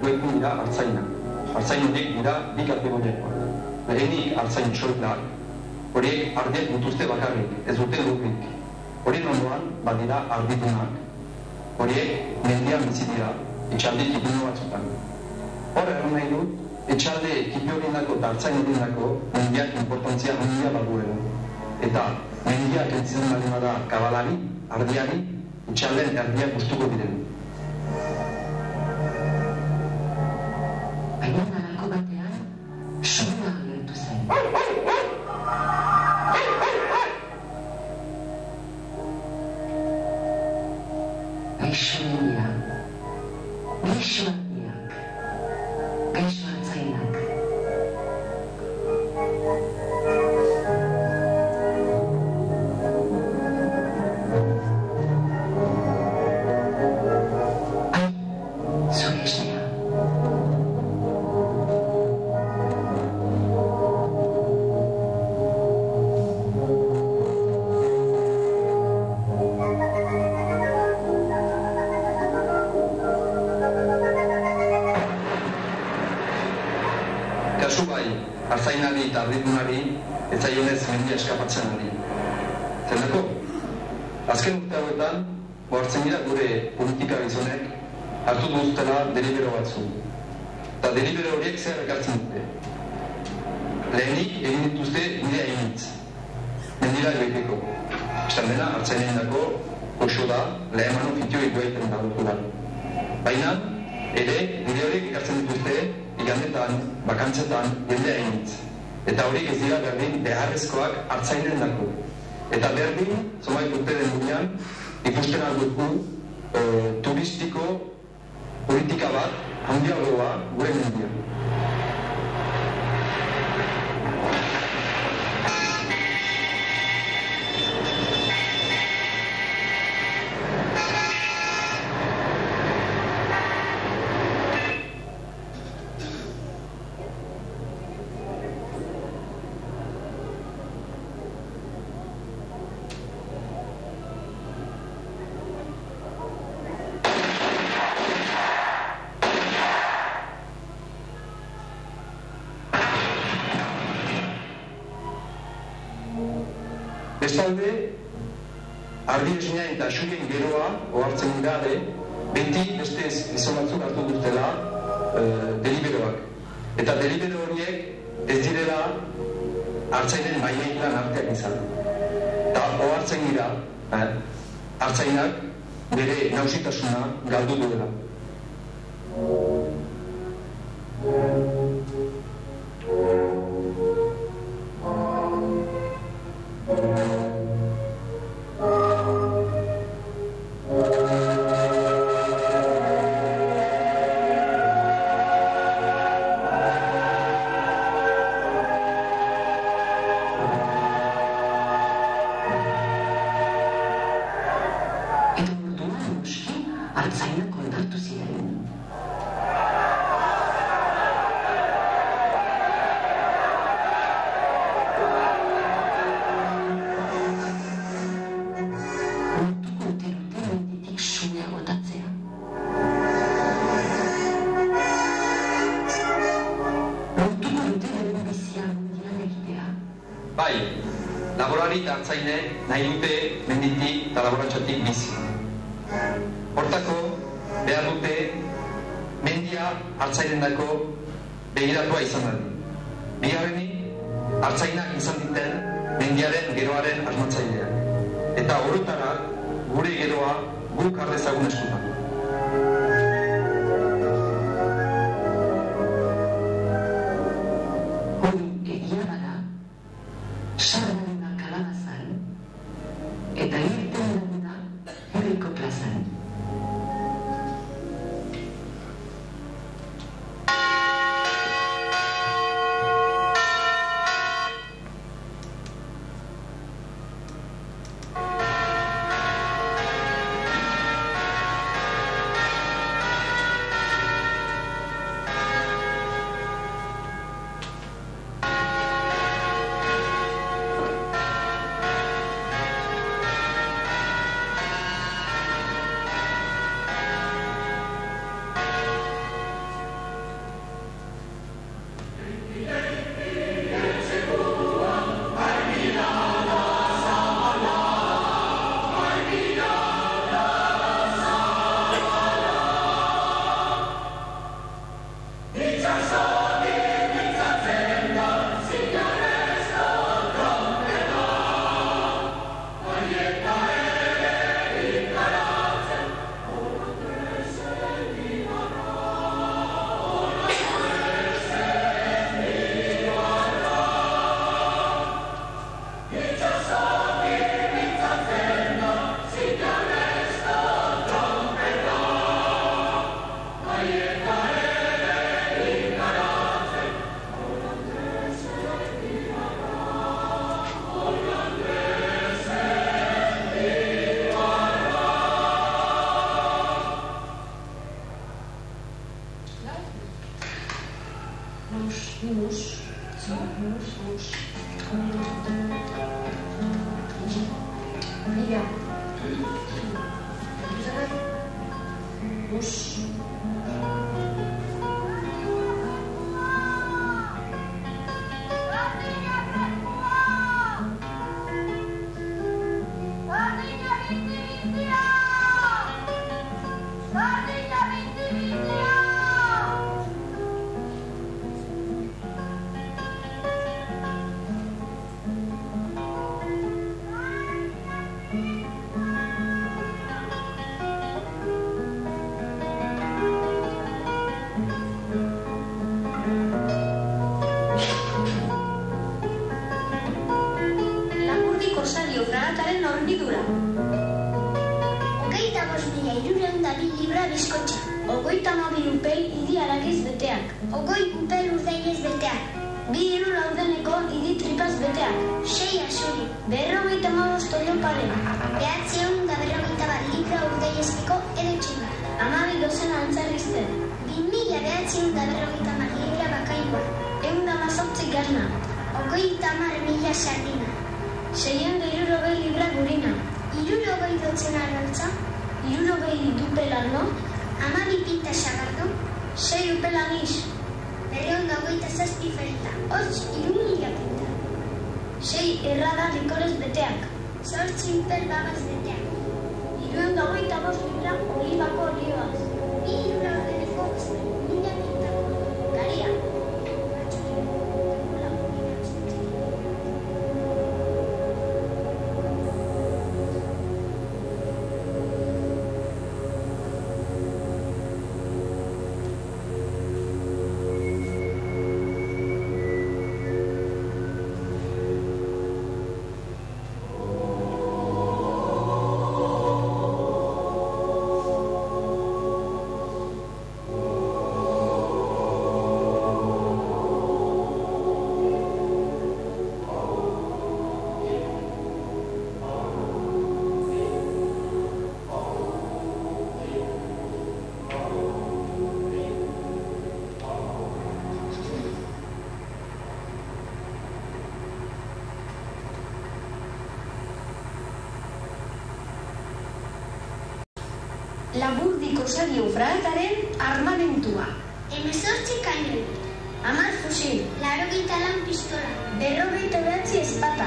duekin dira artzainak. Artzain horiek dira bi kategoriakoak. Lehenik artzain soilak, horiek ardiak dituzte bakarrik, ez dute lurrik. Horien ondoan, badira ardidunak, horiek mendian bizi dira, etxalde kipino batzutan. Hor erran nahi dut, etxalde kipi horienako eta artzain horienako mendiak importantzia handia baduela. Eta mendiak entzien baldin bada kabalari, ardiari, etxaldeen erdiak gustuko diren. Baina halako batean, soina agertu zen. Gaixo mendia, gaixo ardiak, gaixo artzainak. Kasu bai, artzainari eta ardidunari ez zaionez mendia eskapatzen ari. Zerako? Azken urte hauetan, ohartzen dira gure politika gizonek hartu duztela delibero batzu. Eta delibero horiek zer ekartzen dute. Lehenik egin dituzte nire hainitz. Mendira egoiteko. Estan dena, artzainen dako, oso da, lehemano fitio egoiten da dukula. Baina, ere, nire horiek ekartzen dituzte, igandetan, bakantzetan, jende hainitz. Eta horiek ez dira berdin beharrezkoak artzainen dako. Eta berdin, zomait urte den gunean, ikusten alduku turistiko politika bat, handiagoa gure mendian. Bestalde, ardi esnean eta xurien geroa ohartzen gabe, beti beste gizon batzuk hartu dutela deliberoak. Eta delibero horiek ez direla artzainen maileilan arteak izan. Eta ohartzen gira, artzainak bere nausitasuna galdu duela. Artzainak onartu ziren. Lortuko dute menditik sumea botatzea. Lortuko dute beren bizia mendian egitea. Bai, laborari eta artzaine nahi dute menditik eta laborantzatik bizi. Hortako, behar dute, mendia artzainendako begiratua izan da. Bigarrenik, artzainak izan diten mendiaren geroaren asmatzailea. Eta horretara, gure geroa guk har dezagun eskutan. Hori egia bada, sarrarena kalabazan, eta irten dena herriko plazan. Laburdiko saio fragataren armamentua. 18 kainoi, 10 fusil, 84 pistola, 29 ezpata,